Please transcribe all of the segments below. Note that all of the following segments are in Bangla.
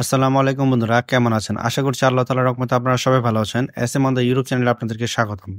আসসালামু আলাইকুম বন্ধুরা, কেমন আছেন? আশা করছি আল্লাহ তাআলার রহমতে আপনারা সবাই ভালো আছেন। এসএম অন দ্য ইউটিউব চ্যানেলে আপনাদেরকে স্বাগতম।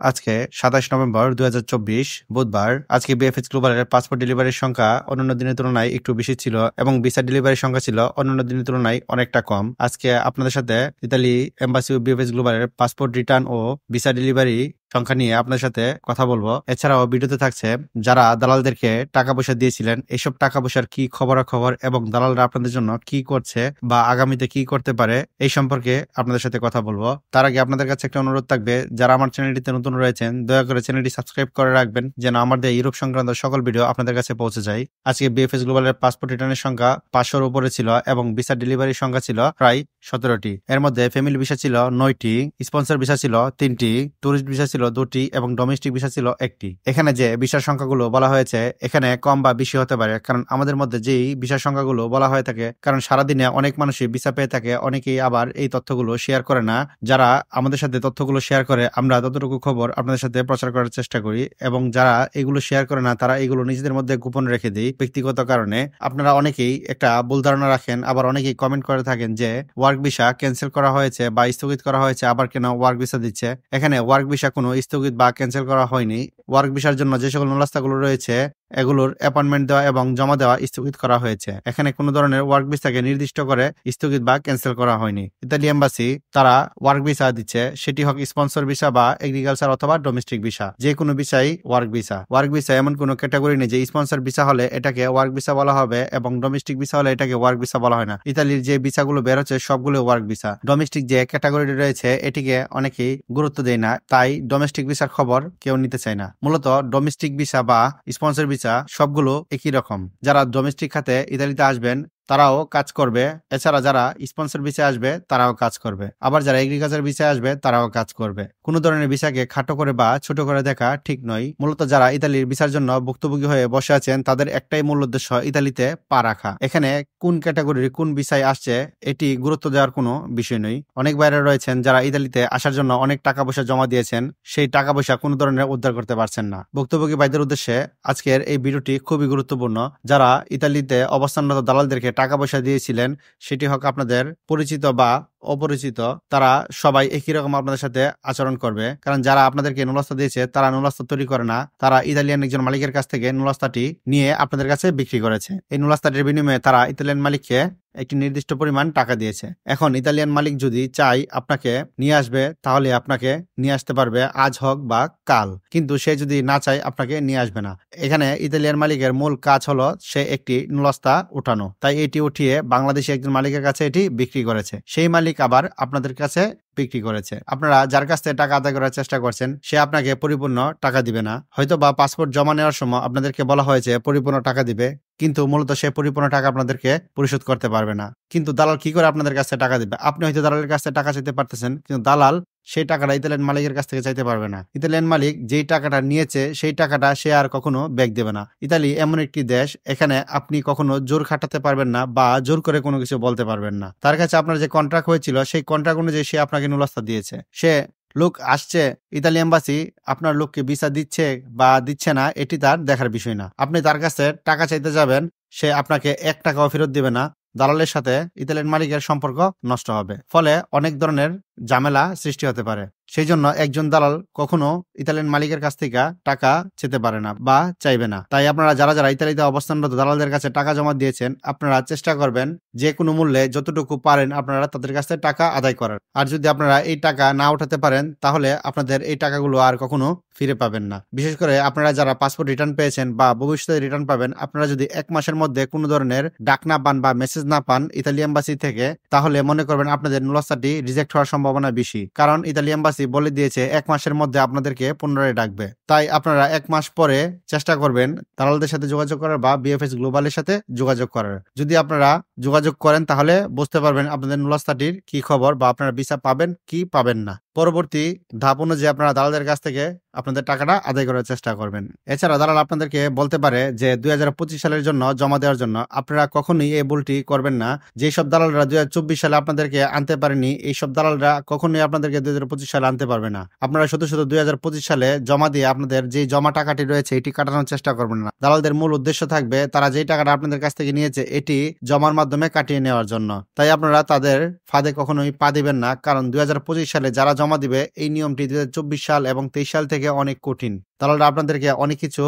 আজকে ২৭ নভেম্বর ২০২৪ বুধবার। আজকে বিএফএস গ্লোবালের পাসপোর্ট ডেলিভারির সংখ্যা অন্যান্য দিনের তুলনায় একটু বেশি ছিল এবং ভিসা ডেলিভারির সংখ্যা ছিল অন্যান্য দিনের তুলনায় অনেকটা কম। আজকে আপনাদের সাথে ইতালি এম্বাসি ও বিএফএস গ্লোবালের পাসপোর্ট রিটার্ন ও ভিসা ডেলিভারি সংখ্যা নিয়ে আপনাদের সাথে কথা বলবো। এছাড়াও ভিডিওতে থাকছে যারা দালালদেরকে টাকা পয়সা দিয়েছিলেন, এইসব টাকা পয়সার কি খবরাখবর এবং দালালরা আপনাদের জন্য কি করছে বা আগামীতে কি করতে পারে এই সম্পর্কে আপনাদের সাথে কথা বলবো। তার আগে আপনাদের কাছে একটা অনুরোধ থাকবে, যারা আমার চ্যানেলটিতে নতুন রয়েছেন দয়া করে চ্যানেলটি সাবস্ক্রাইব করে রাখবেন যেন আমাদের ইউরোপ সংক্রান্ত সকল ভিডিও আপনাদের কাছে পৌঁছে যায়। আজকে বিএফএস গ্লোবালের পাসপোর্ট রিটার্নের সংখ্যা 500-র উপরে ছিল এবং ভিসা ডেলিভারির সংখ্যা ছিল প্রায় 17টি। এর মধ্যে ফ্যামিলি ভিসা ছিল 9টি, স্পন্সর ভিসা ছিল 3টি, টুরিস্ট ভিসা ছিল 2টি এবং ডোমেস্টিক ভিসা ছিল 1টি। এখানে যে ভিসার সংখ্যাগুলো বলা হয়েছে এখানে কম বা বেশি হতে পারে, কারণ আমাদের মধ্যে যেই ভিসার সংখ্যাগুলো বলা হয়ে থাকে, কারণ সারাদিনে অনেক মানুষই ভিসা পেয়ে থাকে, অনেকেই আবার এই তথ্যগুলো শেয়ার করে না। যারা আমাদের সাথে তথ্যগুলো শেয়ার করে আমরা ততটুকু খবর আপনাদের সাথে প্রচার করার চেষ্টা করি, এবং যারা এগুলো শেয়ার করে না তারা এগুলো নিজেদের মধ্যে গোপন রেখে দেয় ব্যক্তিগত কারণে। আপনারা অনেকেই একটা ভুল ধারণা রাখেন, আবার অনেকেই কমেন্ট করে থাকেন যে ওয়ার্ক ভিসা ক্যান্সেল করা হয়েছে বা স্থগিত করা হয়েছে, আবার কেন ওয়ার্ক ভিসা দিচ্ছে। এখানে ওয়ার্ক ভিসা কোনো স্থগিত বা ক্যান্সেল করা হয়নি। ওয়ার্ক ভিসার জন্য যে সকল নুলাস্তাগুলো রয়েছে এগুলোর অ্যাপয়েন্টমেন্ট দেওয়া এবং জমা দেওয়া স্থগিত করা হয়েছে। এখানে কোনো ধরনের ওয়ার্ক ভিসাকে নির্দিষ্ট করে স্থগিত বা ক্যান্সেল করা হয়নি। ইতালি এম্বাসি তারা ওয়ার্ক ভিসা দিচ্ছে, সেটি হোক স্পন্সর ভিসা বা এগ্রিকালচার অথবা ডোমেস্টিক ভিসা, যে কোনো ভিসাই ওয়ার্ক ভিসা। ওয়ার্ক ভিসা এমন কোনো ক্যাটাগরি নেই যে স্পন্সর ভিসা হলে এটাকে ওয়ার্ক ভিসা বলা হবে এবং ডোমেস্টিক ভিসা হলে এটাকে ওয়ার্ক ভিসা বলা হয় না। ইতালির যে ভিসাগুলো বের হচ্ছে সবগুলো ওয়ার্ক ভিসা। ডোমেস্টিক যে ক্যাটাগরি রয়েছে এটিকে অনেকেই গুরুত্ব দেয় না, তাই ডোমেস্টিক ভিসার খবর কেউ নিতে চায় না। মূলত ডোমেস্টিক ভিসা বা স্পন্সর ভিসা সবগুলো একই রকম। যারা ডোমেস্টিক খাতে ইতালিতে আসবেন তারাও কাজ করবে, এছাড়া যারা স্পন্সর ভিসা আসবে তারাও কাজ করবে, আবার যারা এগ্রিকালচার ভিসা আসবে তারাও কাজ করবে। কোনো ধরনের ভিসাকে খাটো করে বা ছোট করে দেখা ঠিক নয়। মূলত যারা ইতালির ভিসার জন্য ভুক্তভোগী হয়ে বসে আছেন তাদের একটাই মূল উদ্দেশ্য ইতালিতে পা রাখা। এখানে কোন ক্যাটাগরির কোন ভিসায় আসছে এটি গুরুত্ব দেওয়ার কোনো বিষয় নয়। অনেক বাইরে রয়েছেন যারা ইতালিতে আসার জন্য অনেক টাকা পয়সা জমা দিয়েছেন, সেই টাকা পয়সা কোনো ধরনের উদ্ধার করতে পারছেন না। ভুক্তভোগী ভাইদের উদ্দেশ্যে আজকের এই ভিডিওটি খুবই গুরুত্বপূর্ণ। যারা ইতালিতে অবস্থানরত দালালদেরকে টাকা পয়সা দিয়েছিলেন, সেটি হোক আপনাদের পরিচিত বা অপরিচিত, তারা সবাই একই রকম আপনাদের সাথে আচরণ করবে। কারণ যারা আপনাদেরকে নুলাস্তা দিয়েছে তারা নুলাস্তা তৈরি করে না, তারা ইতালিয়ান একজন মালিকের কাছ থেকে নুলাস্তাটি নিয়ে আপনাদের কাছে বিক্রি করেছে। এই নুলাস্তাটির বিনিময়ে তারা ইতালিয়ান মালিককে একটি নির্দিষ্ট পরিমাণ টাকা দিয়েছে। এখন ইতালিয়ান মালিক যদি চাই আপনাকে নিয়ে আসবে তাহলে আপনাকে নিয়ে আসতে পারবে, আজ হোক বা কাল, কিন্তু সে যদি না চায় আপনাকে নিয়ে আসবে না। এখানে ইতালিয়ান মালিকের মূল কাজ হলো সে একটি নুলাস্তা উঠানো, তাই এটি উঠিয়ে বাংলাদেশি একজন মালিকের কাছে এটি বিক্রি করেছে। সেই মালিক আবার আপনাদের কাছে বিক্রি করেছে। আপনারা যার কাছ থেকে টাকা আদায় করার চেষ্টা করছেন সে আপনাকে পরিপূর্ণ টাকা দিবে না। হয়তো বা পাসপোর্ট জমা নেওয়ার সময় আপনাদেরকে বলা হয়েছে পরিপূর্ণ টাকা দিবে, কিন্তু মূলত সে পরিপূর্ণ টাকা আপনাদেরকে পরিশোধ করতে পারবে না। কিন্তু দালাল কি করে আপনাদের কাছে টাকা দিবে? আপনি হয়তো দালালের কাছে টাকা চাইতে পারতেছেন, কিন্তু দালাল সেই টাকাটা ইতালিয়ান মালিকের কাছ থেকে চাইতে পারবে না। ইতালিয়ান মালিক যেই টাকাটা নিয়েছে সেই টাকাটা সে আর কখনো ব্যাক দেবে না। ইতালি এমন একটি দেশ, এখানে আপনি কখনো জোর খাটাতে পারবেন না বা জোর করে কোনো কিছু বলতে পারবেন না। তার কাছে আপনার যে কন্ট্রাক্ট হয়েছিল সেই কন্ট্রাক্ট অনুযায়ী সে আপনাকে নুলাস্তা দিয়েছে। সে লোক আসছে, ইতালি এম্বাসি আপনার লোককে ভিসা দিচ্ছে বা দিচ্ছে না এটি তার দেখার বিষয় না। আপনি তার কাছে টাকা চাইতে যাবেন, সে আপনাকে 1 টাকাও ফেরত দিবে না। দালালের সাথে ইতালিয়ান মালিকের সম্পর্ক নষ্ট হবে, ফলে অনেক ধরনের ঝামেলা সৃষ্টি হতে পারে। সেই জন্য একজন দালাল কখনো ইতালিয়ান মালিকের কাছ থেকে টাকা চেতে পারে না বা চাইবে না। তাই আপনারা যারা যারা ইতালিতে অবস্থানরত দালালদের কাছে টাকা জমা দিয়েছেন, আপনারা চেষ্টা করবেন যে কোনো মূল্যে যতটুকু পারেন আপনারা তাদের কাছে টাকা আদায় করার। আর যদি আপনারা এই টাকা না উঠাতে পারেন তাহলে আপনাদের এই টাকাগুলো আর কখনো ফিরে পাবেন না। বিশেষ করে আপনারা যারা পাসপোর্ট রিটার্ন পেয়েছেন বা ভবিষ্যতে রিটার্ন পাবেন, আপনারা যদি 1 মাসের মধ্যে কোনো ধরনের ডাক না পান বা মেসেজ না পান ইতালি এম্বাসি থেকে, তাহলে মনে করবেন আপনাদের নুলাস্তাটি রিজেক্ট হওয়ার সম্ভাবনা বেশি। কারণ ইতালি এম্বাসি বলে দিয়েছে 1 মাসের মধ্যে আপনাদেরকে পুনরায় ডাকবে। তাই আপনারা 1 মাস পরে চেষ্টা করবেন দালালদের সাথে যোগাযোগ করার বা বিএফএস গ্লোবালের সাথে যোগাযোগ করার। যদি আপনারা যোগাযোগ করেন তাহলে বুঝতে পারবেন আপনাদের নুলাস্তাটির কি খবর বা আপনারা ভিসা পাবেন কি পাবেন না। পরবর্তী ধাপ অনুযায়ী আপনারা দালালদের কাছ থেকে আপনাদের টাকাটা আদায় করার চেষ্টা করবেন। এছাড়া দালাল আপনাদেরকে বলতে পারে যে ২০২৫ সালের জন্য জমা দেওয়ার জন্য আপনারা কখনোই এই ভুলটি করবেন না। যেসব দালালরা ২০২৪ সালে আপনাদেরকে আনতে পারেনি, এইসব দালালরা কখনোই আপনাদেরকে ২০২৫ সালে আনতে পারবে না। আপনারা শুধু ২০২৫ সালে জমা দিয়ে আপনাদের যে জমা টাকাটি রয়েছে এটি কাটানোর চেষ্টা করবেন না। দালালদের মূল উদ্দেশ্য থাকবে তারা যেই টাকাটা আপনাদের কাছ থেকে নিয়েছে এটি জমার মাধ্যমে কাটিয়ে নেওয়ার জন্য। তাই আপনারা তাদের ফাঁদে কখনোই পা দিবেন না, কারণ ২০২৫ সালে যারা জমা দিবে এই নিয়মটি ২০২৪ সাল এবং ২৩ সাল থেকে অনেক কঠিন। দালালরা আপনাদেরকে অনেক কিছু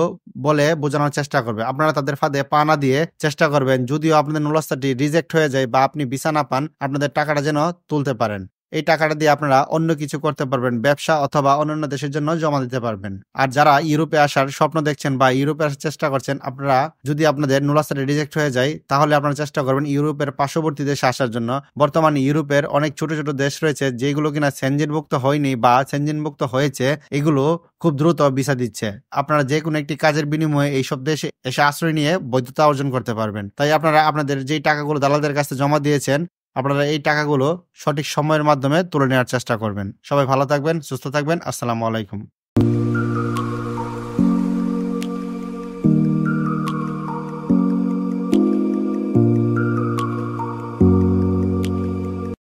বলে বোঝানোর চেষ্টা করবে। আপনারা তাদের ফাঁদে পা না দিয়ে চেষ্টা করবেন, যদিও আপনাদের নুলাস্তাটি রিজেক্ট হয়ে যায় বা আপনি ভিসা না পান, আপনাদের টাকাটা যেন তুলতে পারেন। এই টাকাটা দিয়ে আপনারা অন্য কিছু করতে পারবেন, ব্যবসা অথবা অন্যান্য দেশের জন্য জমা দিতে পারবেন। আর যারা ইউরোপে আসার স্বপ্ন দেখছেন বা ইউরোপে আসার চেষ্টা করছেন, আপনারা যদি আপনাদের নুলাস্তাটি রিজেক্ট হয়ে যায় তাহলে আপনারা চেষ্টা করবেন ইউরোপের পার্শ্ববর্তী দেশে আসার জন্য। বর্তমানে ইউরোপের অনেক ছোট ছোট দেশ রয়েছে যেগুলো কিনা সেনজেনভুক্ত হয়নি বা সেনজেনভুক্ত হয়েছে, এগুলো খুব দ্রুত ভিসা দিচ্ছে। আপনারা যে কোনো একটি কাজের বিনিময়ে এইসব দেশে এসে আশ্রয় নিয়ে বৈধতা অর্জন করতে পারবেন। তাই আপনারা আপনাদের যেই টাকাগুলো দালালদের কাছে জমা দিয়েছেন, আপনারা এই টাকাগুলো সঠিক সময়ের মাধ্যমে তুলে নেওয়ার চেষ্টা করবেন। সবাই ভালো থাকবেন, সুস্থ থাকবেন। আসসালামু আলাইকুম।